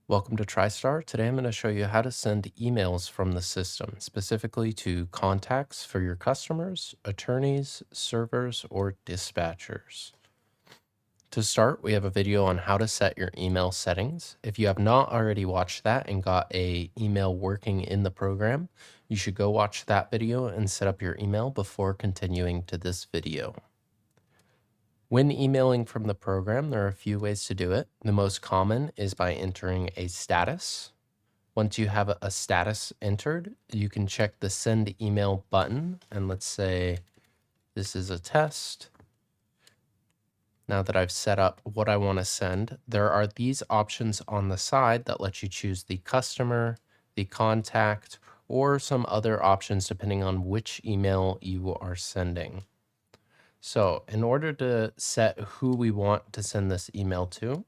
Welcome to TriStar. Today I'm going to show you how to send emails from the system, specifically to contacts for your customers, attorneys, servers, or dispatchers. To start, we have a video on how to set your email settings. If you have not already watched that and got a email working in the program, you should go watch that video and set up your email before continuing to this video. When emailing from the program, there are a few ways to do it. The most common is by entering a status. Once you have a status entered, you can check the send email button. And let's say this is a test. Now that I've set up what I want to send, there are these options on the side that let you choose the customer, the contact, or some other options depending on which email you are sending. So in order to set who we want to send this email to,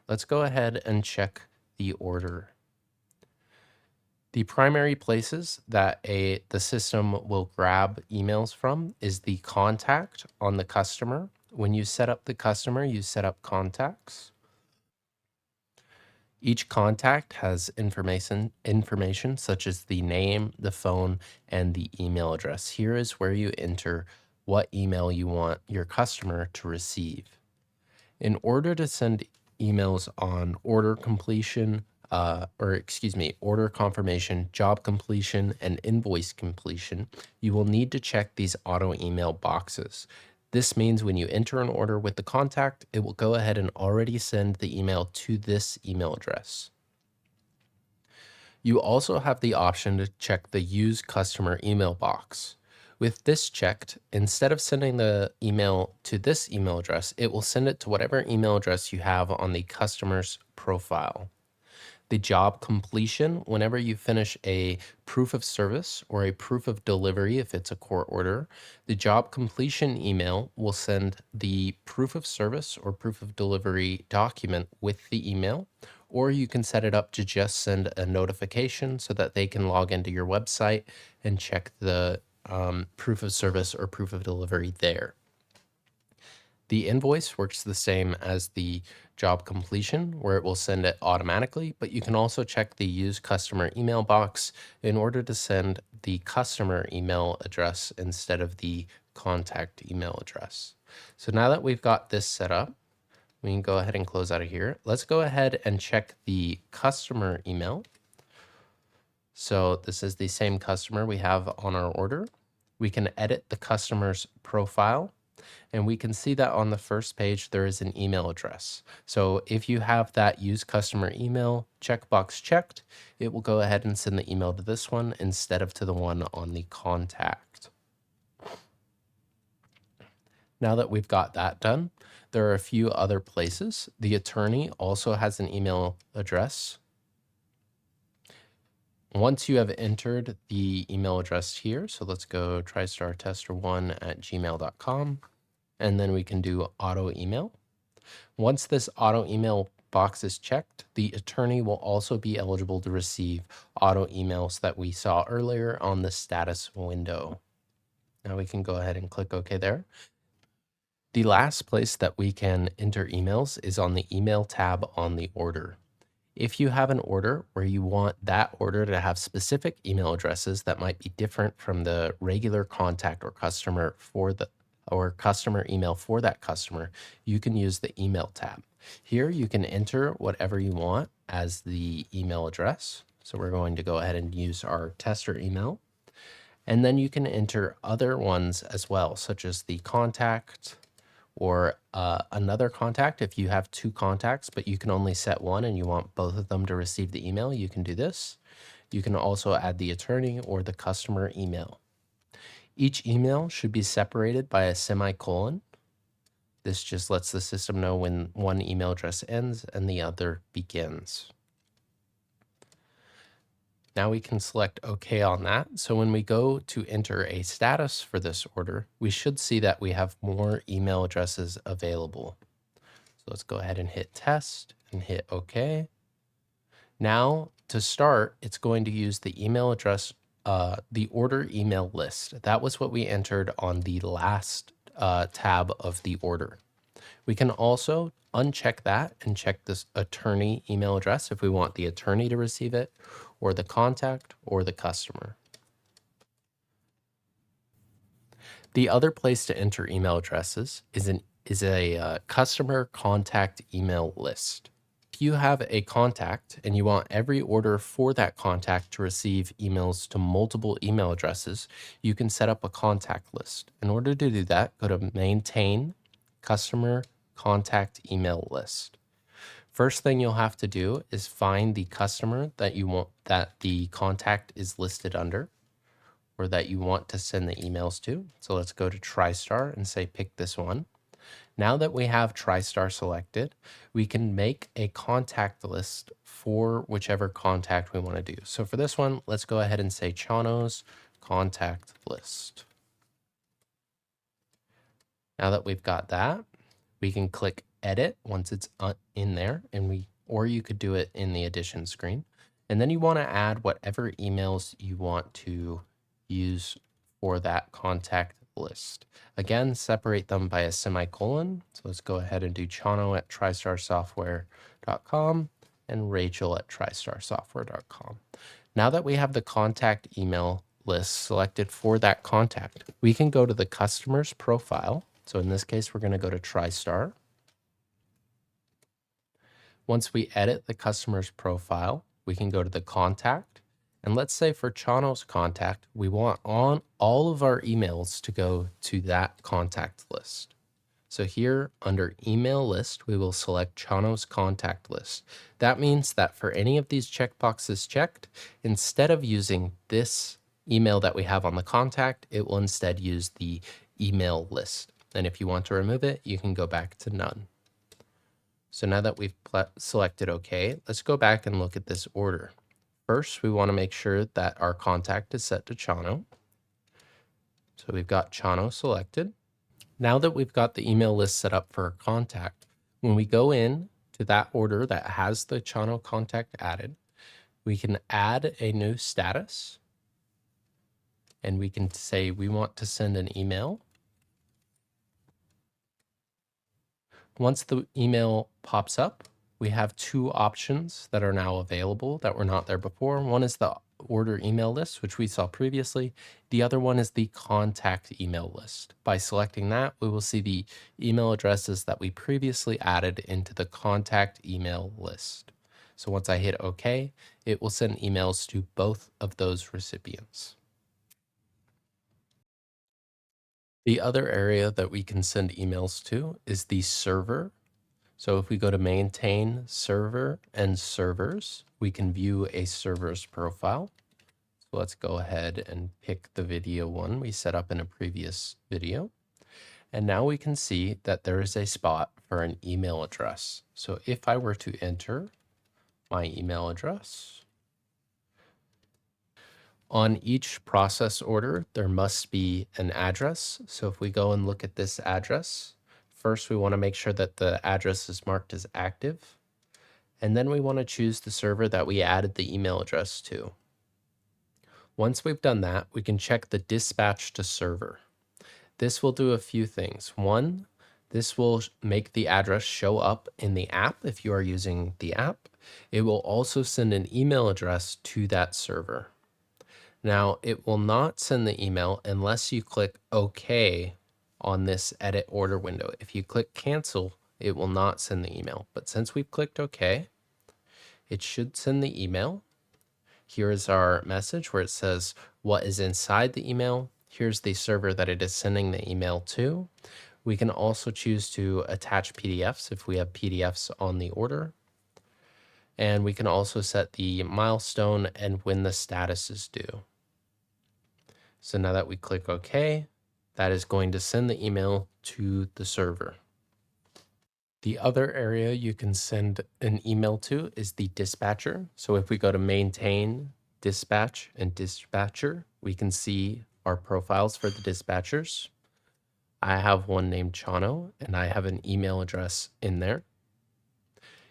let's go ahead and check the order. The primary places that the system will grab emails from is the contact on the customer. When you set up the customer, you set up contacts. Each contact has information such as the name, the phone, and the email address. Here is where you enter what email you want your customer to receive. In order to send emails on order completion, order confirmation, job completion, and invoice completion, you will need to check these auto email boxes. This means when you enter an order with the contact, it will go ahead and already send the email to this email address. You also have the option to check the use customer email box. With this checked, instead of sending the email to this email address, it will send it to whatever email address you have on the customer's profile. The job completion, whenever you finish a proof of service or a proof of delivery, if it's a court order, the job completion email will send the proof of service or proof of delivery document with the email, or you can set it up to just send a notification so that they can log into your website and check the proof of service or proof of delivery there. The invoice works the same as the job completion, where it will send it automatically, but you can also check the use customer email box in order to send the customer email address instead of the contact email address. So now that we've got this set up, we can go ahead and close out of here. Let's go ahead and check the customer email. So this is the same customer we have on our order. We can edit the customer's profile, and we can see that on the first page, there is an email address. So if you have that use customer email checkbox checked, it will go ahead and send the email to this one instead of to the one on the contact. Now that we've got that done, there are a few other places. The attorney also has an email address. Once you have entered the email address here, so let's go tristartester1@gmail.com, and then we can do auto email. Once this auto email box is checked, the attorney will also be eligible to receive auto emails that we saw earlier on the status window. Now we can go ahead and click OK there. The last place that we can enter emails is on the email tab on the order. If you have an order where you want that order to have specific email addresses that might be different from the regular contact or customer email for that customer, you can use the email tab. Here you can enter whatever you want as the email address. So we're going to go ahead and use our tester email. And then you can enter other ones as well, such as the contact, or another contact. If you have two contacts, but you can only set one and you want both of them to receive the email, you can do this. You can also add the attorney or the customer email. Each email should be separated by a semicolon. This just lets the system know when one email address ends and the other begins. Now we can select OK on that. So when we go to enter a status for this order, we should see that we have more email addresses available. So let's go ahead and hit test and hit OK. Now to start, it's going to use the email address, the order email list. That was what we entered on the last tab of the order. We can also uncheck that and check this attorney email address if we want the attorney to receive it, or the contact, or the customer. The other place to enter email addresses is a customer contact email list. If you have a contact and you want every order for that contact to receive emails to multiple email addresses, you can set up a contact list. In order to do that, go to Maintain Customer Contact Email List. First thing you'll have to do is find the customer that you want that the contact is listed under, or that you want to send the emails to. So let's go to TriStar and say pick this one. Now that we have TriStar selected, we can make a contact list for whichever contact we want to do. So for this one, let's go ahead and say Chano's contact list. Now that we've got that, we can click edit once it's in there, or you could do it in the addition screen. And then you want to add whatever emails you want to use for that contact list. Again, separate them by a semicolon. So let's go ahead and do Chano at tristarsoftware.com and Rachel at tristarsoftware.com. Now that we have the contact email list selected for that contact, we can go to the customer's profile. So in this case, we're going to go to TriStar. Once we edit the customer's profile, we can go to the contact. And let's say for Chano's contact, we want on all of our emails to go to that contact list. So here under email list, we will select Chano's contact list. That means that for any of these checkboxes checked, instead of using this email that we have on the contact, it will instead use the email list. And if you want to remove it, you can go back to none. So now that we've selected OK, let's go back and look at this order. First, we want to make sure that our contact is set to Chano. So we've got Chano selected. Now that we've got the email list set up for our contact, when we go in to that order that has the Chano contact added, we can add a new status. And we can say we want to send an email. Once the email pops up, we have two options that are now available that were not there before. One is the order email list, which we saw previously. The other one is the contact email list. By selecting that, we will see the email addresses that we previously added into the contact email list. So once I hit OK, it will send emails to both of those recipients. The other area that we can send emails to is the server. So if we go to Maintain Server and Servers, we can view a server's profile. So let's go ahead and pick the video one we set up in a previous video. And now we can see that there is a spot for an email address. So if I were to enter my email address, on each process order, there must be an address. So if we go and look at this address, first we want to make sure that the address is marked as active. And then we want to choose the server that we added the email address to. Once we've done that, we can check the dispatch to server. This will do a few things. One, this will make the address show up in the app if you are using the app. It will also send an email address to that server. Now, it will not send the email unless you click OK on this edit order window. If you click cancel, it will not send the email. But since we've clicked OK, it should send the email. Here is our message where it says what is inside the email. Here's the server that it is sending the email to. We can also choose to attach PDFs if we have PDFs on the order. And we can also set the milestone and when the status is due. So now that we click OK, that is going to send the email to the server. The other area you can send an email to is the dispatcher. So if we go to Maintain, Dispatch, and Dispatcher, we can see our profiles for the dispatchers. I have one named Chano, and I have an email address in there.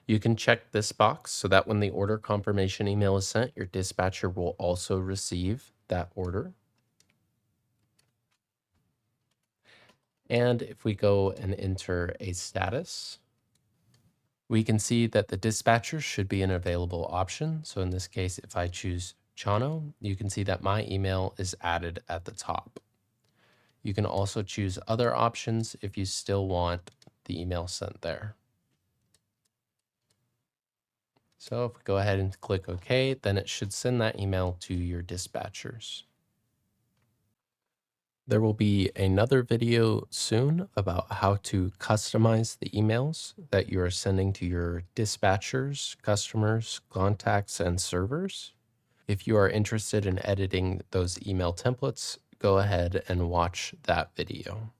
You can check this box so that when the order confirmation email is sent, your dispatcher will also receive that order. And if we go and enter a status, we can see that the dispatcher should be an available option. So in this case, if I choose Chano, you can see that my email is added at the top. You can also choose other options if you still want the email sent there. So if we go ahead and click OK, then it should send that email to your dispatchers. There will be another video soon about how to customize the emails that you are sending to your dispatchers, customers, contacts, and servers. If you are interested in editing those email templates, go ahead and watch that video.